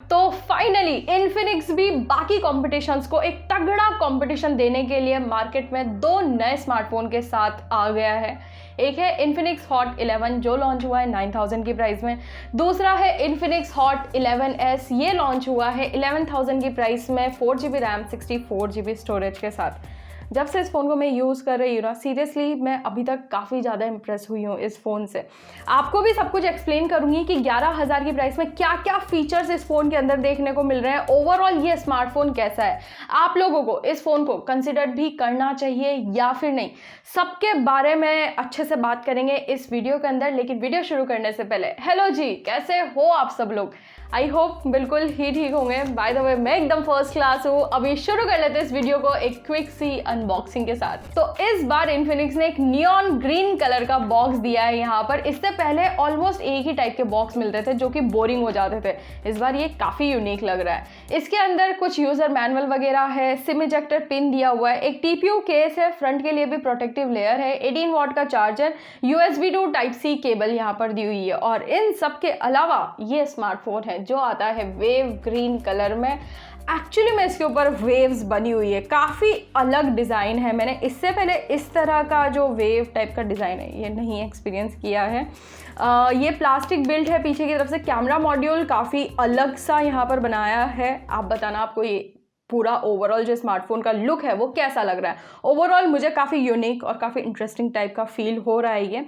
तो finally Infinix भी बाकी कॉम्पिटिशन्स को एक तगड़ा कंपटीशन देने के लिए मार्केट में दो नए स्मार्टफोन के साथ आ गया है। एक है Infinix Hot 11 जो लॉन्च हुआ है 9000 की प्राइस में। दूसरा है Infinix Hot 11s, ये लॉन्च हुआ है 11000 की प्राइस में, 4GB रैम 64GB स्टोरेज के साथ। जब से इस फ़ोन को मैं यूज़ कर रही हूँ ना, सीरियसली मैं अभी तक काफ़ी ज़्यादा इंप्रेस हुई हूँ इस फ़ोन से। आपको भी सब कुछ एक्सप्लेन करूँगी कि 11000 की प्राइस में क्या क्या फीचर्स इस फ़ोन के अंदर देखने को मिल रहे हैं, ओवरऑल ये स्मार्टफोन कैसा है, आप लोगों को इस फ़ोन को कंसिडर भी करना चाहिए या फिर नहीं, सबके बारे में अच्छे से बात करेंगे इस वीडियो के अंदर। लेकिन वीडियो शुरू करने से पहले हेलो जी, कैसे हो आप सब लोग? आई होप बिल्कुल ही ठीक होंगे। बाय द वे मैं एकदम फर्स्ट क्लास हूँ। अभी शुरू कर लेते हैं इस वीडियो को एक क्विक सी अनबॉक्सिंग के साथ। तो इस बार इन्फिनिक्स ने एक नियॉन ग्रीन कलर का बॉक्स दिया है यहाँ पर। इससे पहले ऑलमोस्ट एक ही टाइप के बॉक्स मिलते थे जो कि बोरिंग हो जाते थे। इस बार ये काफ़ी यूनिक लग रहा है। इसके अंदर कुछ यूज़र मैनुअल वगैरह है, सिम इजेक्टर पिन दिया हुआ है, एक TPU केस है, फ्रंट के लिए भी प्रोटेक्टिव लेयर है, 18 वॉट का charger, USB to Type-C cable यहाँ पर दी हुई है। और इन सब के अलावा ये स्मार्टफोन है जो आता है वेव ग्रीन कलर में। एक्चुअली में इसके ऊपर वेव्स बनी हुई है, काफ़ी अलग डिज़ाइन है। मैंने इससे पहले इस तरह का जो वेव टाइप का डिज़ाइन है ये नहीं एक्सपीरियंस किया है। ये प्लास्टिक बिल्ड है पीछे की तरफ से। कैमरा मॉड्यूल काफ़ी अलग सा यहाँ पर बनाया है। आप बताना आपको ये पूरा ओवरऑल जो स्मार्टफोन का लुक है वो कैसा लग रहा है। ओवरऑल मुझे काफ़ी यूनिक और काफ़ी इंटरेस्टिंग टाइप का फील हो रहा है। ये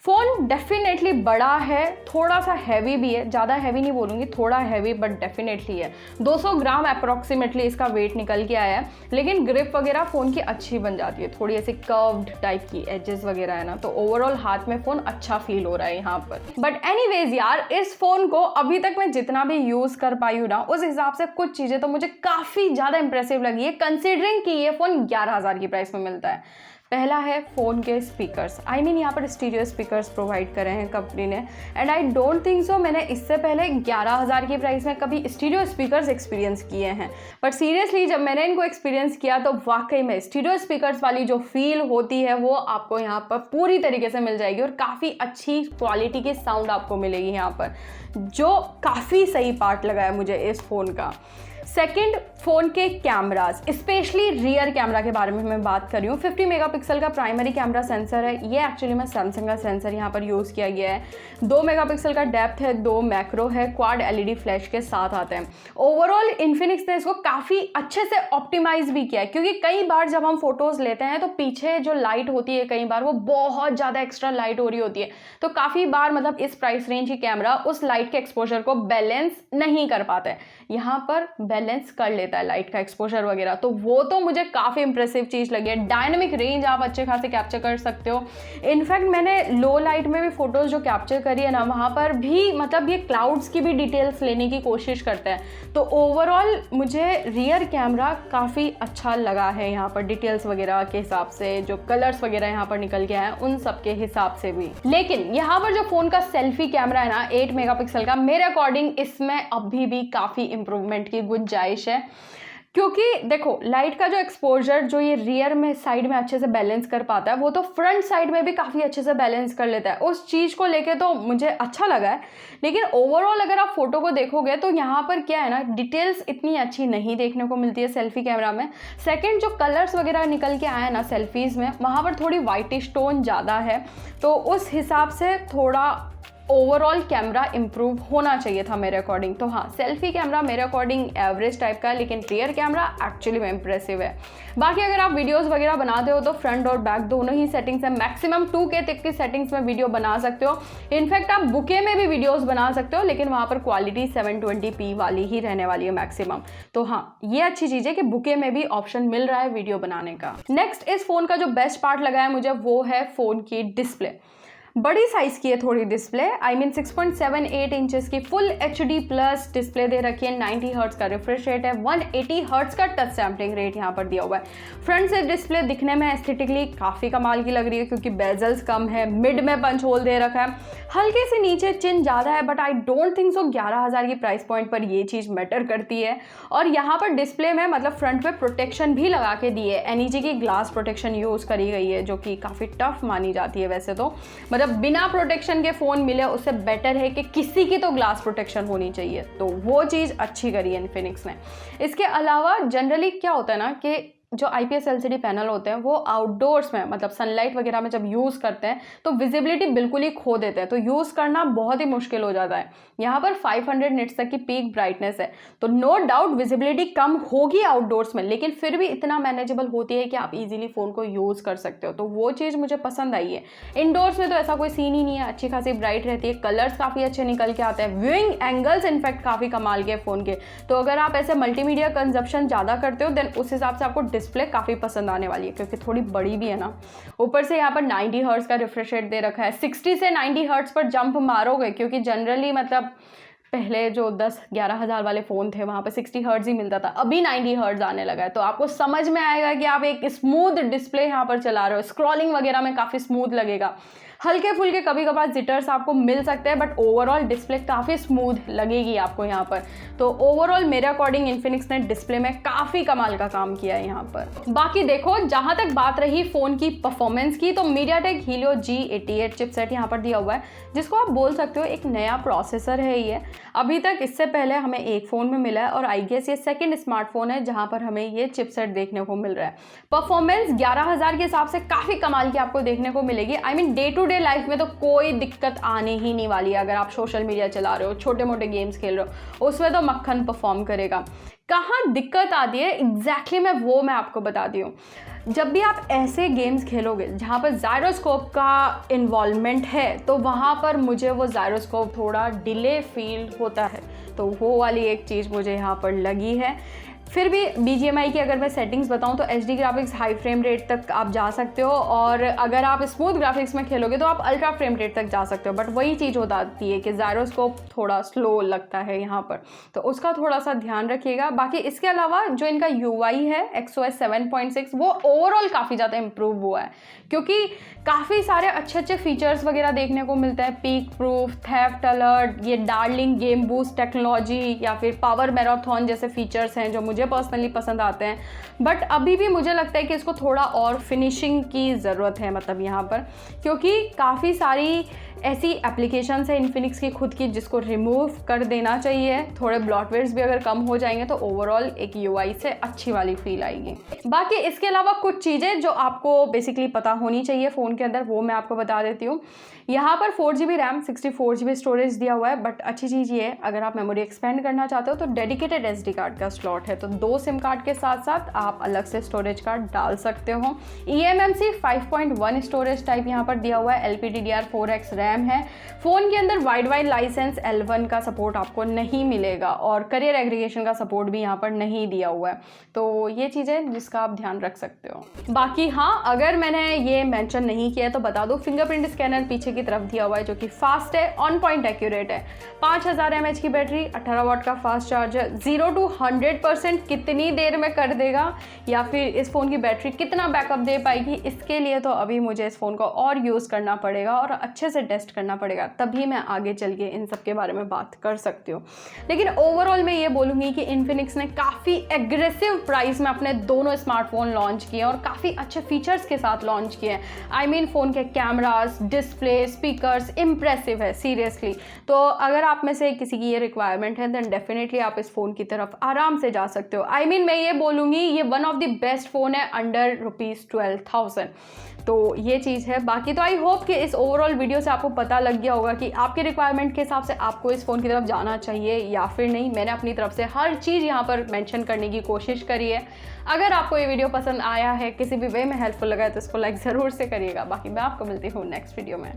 फ़ोन डेफिनेटली बड़ा है, थोड़ा सा हैवी भी है, ज़्यादा हैवी नहीं बोलूँगी, थोड़ा हैवी बट डेफिनेटली है। 200 ग्राम अप्रॉक्सीमेटली इसका वेट निकल के आया है। लेकिन ग्रिप वगैरह फ़ोन की अच्छी बन जाती है, थोड़ी ऐसी कर्व्ड टाइप की एजेस वगैरह है ना, तो ओवरऑल हाथ में फ़ोन अच्छा फील हो रहा है यहाँ पर। बट एनीवेज यार, इस फ़ोन को अभी तक मैं जितना भी यूज़ कर पाई हूँ ना, उस हिसाब से कुछ चीज़ें तो मुझे काफ़ी ज़्यादा इंप्रेसिव लगी है, कंसिडरिंग कि ये फ़ोन 11000 की प्राइस में मिलता है। पहला है फ़ोन के स्पीकर्स। आई मीन यहाँ पर स्टीरियो स्पीकर्स प्रोवाइड करे हैं कंपनी ने, and I don't think so मैंने इससे पहले 11000 की प्राइस में कभी स्टीरियो स्पीकर्स एक्सपीरियंस किए हैं। बट सीरियसली जब मैंने इनको एक्सपीरियंस किया तो वाकई में स्टीरियो स्पीकर्स वाली जो फील होती है वो आपको यहाँ पर पूरी तरीके से मिल जाएगी और काफ़ी अच्छी क्वालिटी की साउंड आपको मिलेगी यहाँ पर, जो काफ़ी सही पार्ट लगा है मुझे इस फ़ोन का। सेकेंड, फ़ोन के कैमराज, स्पेशली रियर कैमरा के बारे में मैं बात कर रही हूँ। 50 मेगापिक्सल का प्राइमरी कैमरा सेंसर है। ये एक्चुअली में सैमसंग का सेंसर यहाँ पर यूज़ किया गया है। 2 मेगापिक्सल का डेप्थ है, 2 मैक्रो है, क्वाड LED फ्लैश के साथ आते हैं। ओवरऑल इन्फिनिक्स ने इसको काफ़ी अच्छे से ऑप्टिमाइज भी किया है, क्योंकि कई बार जब हम फोटोज़ लेते हैं तो पीछे जो लाइट होती है कई बार वो बहुत ज़्यादा एक्स्ट्रा लाइट हो रही होती है, तो काफ़ी बार मतलब इस प्राइस रेंज की कैमरा उस लाइट के एक्सपोजर को बैलेंस नहीं कर पाता है। यहाँ पर बैलेंस कर लेता है लाइट का एक्सपोजर वगैरह, तो वो तो मुझे काफ़ी इंप्रेसिव चीज़ लगी है। डायनामिक रेंज आप अच्छे खासे कैप्चर कर सकते हो। इनफैक्ट मैंने लो लाइट में भी फोटोज़ जो कैप्चर करी है ना, वहाँ पर भी मतलब ये क्लाउड्स की भी डिटेल्स लेने की कोशिश करते हैं। तो ओवरऑल मुझे रियर कैमरा काफ़ी अच्छा लगा है यहाँ पर, डिटेल्स वगैरह के हिसाब से, जो कलर्स वगैरह यहाँ पर निकल के आए उन सब के हिसाब से भी। लेकिन यहाँ पर जो फ़ोन का सेल्फी कैमरा है ना 8 मेगापिक्सल का, मेरे अकॉर्डिंग इसमें अभी भी काफ़ी इंप्रूवमेंट की गुंजाइश है। क्योंकि देखो लाइट का जो एक्सपोजर जो ये रियर में साइड में अच्छे से बैलेंस कर पाता है, वो तो फ्रंट साइड में भी काफ़ी अच्छे से बैलेंस कर लेता है। उस चीज़ को लेके तो मुझे अच्छा लगा है। लेकिन ओवरऑल अगर आप फोटो को देखोगे तो यहाँ पर क्या है ना, डिटेल्स इतनी अच्छी नहीं देखने को मिलती है सेल्फी कैमरा में। सेकेंड, जो कलर्स वगैरह निकल के आए ना सेल्फीज़ में, वहाँ पर थोड़ी वाइटिश टोन ज़्यादा है, तो उस हिसाब से थोड़ा ओवरऑल कैमरा इंप्रूव होना चाहिए था मेरे अकॉर्डिंग। तो हाँ, सेल्फी कैमरा मेरे अकॉर्डिंग एवरेज टाइप का है, लेकिन रियर कैमरा एक्चुअली में इंप्रेसिव है। बाकी अगर आप वीडियोस वगैरह बनाते हो तो फ्रंट और बैक दोनों ही सेटिंग्स है। मैक्सिमम 2K तक की सेटिंग्स में वीडियो बना सकते हो। इनफैक्ट आप बुके में भी वीडियोस बना सकते हो, लेकिन वहाँ पर क्वालिटी 720p वाली ही रहने वाली है मैक्सिमम। तो हाँ, ये अच्छी चीज़ है कि बुके में भी ऑप्शन मिल रहा है वीडियो बनाने का। नेक्स्ट, इस फ़ोन का जो बेस्ट पार्ट लगा है मुझे वो है फ़ोन की डिस्प्ले। बड़ी साइज़ की है थोड़ी डिस्प्ले, आई मीन 6.78 इंचेस की फुल HD प्लस डिस्प्ले दे रखी है। 90 हर्ट्ज का रिफ्रेश रेट है, 180 हर्ट्ज का टच सैम्पलिंग रेट यहाँ पर दिया हुआ है। फ्रंट से डिस्प्ले दिखने में एस्थेटिकली काफ़ी कमाल की लग रही है, क्योंकि बेजल्स कम है, मिड में पंच होल दे रखा है, हल्के से नीचे चिन ज़्यादा है, but I don't think so 11000 की प्राइस पॉइंट पर ये चीज़ मैटर करती है। और यहाँ पर डिस्प्ले में मतलब फ्रंट पे प्रोटेक्शन भी लगा के दी है, NEG की ग्लास प्रोटेक्शन यूज़ करी गई है, जो कि काफ़ी टफ मानी जाती है वैसे तो। मतलब मतलब बिना प्रोटेक्शन के फ़ोन मिले उससे बेटर है कि किसी की तो ग्लास प्रोटेक्शन होनी चाहिए। तो वो चीज़ अच्छी करी है इन्फिनिक्स ने। इसके अलावा जनरली क्या होता है ना कि जो IPS LCD पैनल होते हैं वो आउटडोर्स में मतलब सनलाइट वगैरह में जब यूज़ करते हैं तो विजिबिलिटी बिल्कुल ही खो देते हैं, तो यूज़ करना बहुत ही मुश्किल हो जाता है। यहाँ पर 500 निट्स तक की पीक ब्राइटनेस है, तो नो डाउट विजिबिलिटी कम होगी आउटडोर्स में, लेकिन फिर भी इतना मैनेजेबल होती है कि आप इजीली फ़ोन को यूज़ कर सकते हो, तो वो चीज़ मुझे पसंद आई है। इंडोर्स में तो ऐसा कोई सीन ही नहीं है, अच्छी खासी ब्राइट रहती है, कलर्स काफ़ी अच्छे निकल के आते हैं, व्यूइंग एंगल्स इनफैक्ट काफ़ी कमाल के फ़ोन के। तो अगर आप ऐसे मल्टीमीडिया कंजप्शन ज़्यादा करते हो देन उस हिसाब से आपको डिस्प्ले काफ़ी पसंद आने वाली है, क्योंकि थोड़ी बड़ी भी है ना। ऊपर से यहाँ पर 90 हर्ट्ज का रिफ्रेश रेट दे रखा है, 60 से 90 हर्ट्ज पर जंप मारोगे, क्योंकि जनरली मतलब पहले जो 10-11 हज़ार वाले फ़ोन थे वहाँ पे 60 हर्ट्ज ही मिलता था, अभी 90 हर्ट्ज आने लगा है, तो आपको समझ में आएगा कि आप एक स्मूथ डिस्प्ले यहाँ पर चला रहे हो, स्क्रॉलिंग वगैरह में काफ़ी स्मूथ लगेगा। हल्के फुल्के कभी कभार जिटर्स आपको मिल सकते हैं, बट ओवरऑल डिस्प्ले काफ़ी स्मूथ लगेगी आपको यहाँ पर। तो ओवरऑल मेरे अकॉर्डिंग इन्फिनिक्स ने डिस्प्ले में काफ़ी कमाल का काम किया है यहाँ पर। बाकी देखो, जहाँ तक बात रही फ़ोन की परफॉर्मेंस की, तो मीडियाटेक हीलियो G88 चिपसेट यहाँ पर दिया हुआ है, जिसको आप बोल सकते हो एक नया प्रोसेसर है ये। अभी तक इससे पहले हमें एक फ़ोन में मिला है और आई गेस ये सेकेंड स्मार्टफोन है जहाँ पर हमें ये चिपसेट देखने को मिल रहा है। परफॉर्मेंस 11,000 के हिसाब से काफ़ी कमाल की आपको देखने को मिलेगी। I mean day to day life में तो कोई दिक्कत आने ही नहीं वाली है। अगर आप सोशल मीडिया चला रहे हो, छोटे मोटे गेम्स खेल रहे हो, उसमें तो मक्खन परफॉर्म करेगा। कहाँ दिक्कत आती है एग्जैक्टली मैं आपको बताती हूँ। जब भी आप ऐसे गेम्स खेलोगे जहाँ पर जायरोस्कोप का इन्वॉल्वमेंट है, तो वहाँ पर मुझे वो जायरोस्कोप थोड़ा डिले फील होता है, तो वो वाली एक चीज़ मुझे यहाँ पर लगी है। फिर भी BGMI की अगर मैं सेटिंग्स बताऊं तो HD graphics high frame rate तक आप जा सकते हो, और अगर आप स्मूथ ग्राफिक्स में खेलोगे तो आप अल्ट्रा फ्रेम रेट तक जा सकते हो। बट वही चीज़ होती है कि जायरोस्कोप थोड़ा स्लो लगता है यहाँ पर, तो उसका थोड़ा सा ध्यान रखिएगा। बाकी इसके अलावा जो इनका UI है XOS 7.6 वो ओवरऑल काफ़ी ज़्यादा इम्प्रूव हुआ है, क्योंकि काफ़ी सारे अच्छे फीचर्स वगैरह देखने को मिलते हैं। पीक प्रूफ, थेफ्ट अलर्ट, ये डार्लिंग गेम बूस्ट टेक्नोलॉजी या फिर पावर मैराथन जैसे फीचर्स हैं जो मुझे पर्सनली पसंद आते हैं। बट अभी भी मुझे लगता है कि इसको थोड़ा और फिनिशिंग की ज़रूरत है, मतलब यहाँ पर, क्योंकि काफ़ी सारी ऐसी एप्लीकेशंस है इन्फिनिक्स की खुद की जिसको रिमूव कर देना चाहिए। थोड़े ब्लॉटवेयर्स भी अगर कम हो जाएंगे तो ओवरऑल एक UI से अच्छी वाली फील आएगी। बाकी इसके अलावा कुछ चीज़ें जो आपको बेसिकली पता होनी चाहिए फ़ोन के अंदर, वो मैं आपको बता देती हूँ। यहाँ पर 4GB रैम 64GB स्टोरेज दिया हुआ है, बट अच्छी चीज़ ये है अगर आप मेमोरी एक्सपेंड करना चाहते हो तो डेडिकेटेड SD कार्ड का स्लॉट है, तो 2 सिम कार्ड के साथ साथ आप अलग से स्टोरेज कार्ड डाल सकते हो। eMMC 5.1 स्टोरेज टाइप यहाँ पर दिया हुआ है, LPDDR4X रैम है। फ़ोन के अंदर वाइड लाइसेंस L1 का सपोर्ट आपको नहीं मिलेगा, और करियर एग्रीगेशन का सपोर्ट भी यहाँ पर नहीं दिया हुआ है, तो ये चीज़ें जिसका आप ध्यान रख सकते हो। बाकी हाँ, अगर मैंने ये मेंशन नहीं किया तो बता दो, फिंगरप्रिंट स्कैनर पीछे की तरफ दिया हुआ है जो कि फास्ट है, ऑन पॉइंट एक्यूरेट है। 5000 mAh की बैटरी, 18 वाट का फास्ट चार्जर, 0 to 100% कितनी देर में कर देगा, या फिर इस फ़ोन की बैटरी कितना बैकअप दे पाएगी, इसके लिए तो अभी मुझे इस फ़ोन को और यूज़ करना पड़ेगा और अच्छे से टेस्ट करना पड़ेगा, तभी मैं आगे चल के इन सब के बारे में बात कर सकती हूँ। लेकिन ओवरऑल मैं ये बोलूँगी कि इन्फिनिक्स ने काफ़ी एग्रेसिव प्राइस में अपने दोनों स्मार्टफोन लॉन्च किए और काफ़ी अच्छे फीचर्स के साथ लॉन्च किए हैं। आई मीन फ़ोन के कैमरास, डिस्प्ले, स्पीकर्स इम्प्रेसिव है सीरियसली। तो अगर आप में से किसी की ये रिक्वायरमेंट है देन डेफिनेटली आप इस फ़ोन की तरफ आराम से जा सकते हो। आई मीन मैं ये बोलूँगी ये one of the best phone है अंडर ₹12,000, तो ये चीज़ है। बाकी तो आई होप कि इस ओवरऑल वीडियो से आपको पता लग गया होगा कि आपके रिक्वायरमेंट के हिसाब से आपको इस फ़ोन की तरफ जाना चाहिए या फिर नहीं। मैंने अपनी तरफ से हर चीज़ यहाँ पर मेंशन करने की कोशिश करी है। अगर आपको ये वीडियो पसंद आया है, किसी भी वे में हेल्पफुल लगा है तो इसको लाइक ज़रूर से करिएगा। बाकी मैं आपको मिलती हूँ नेक्स्ट वीडियो में।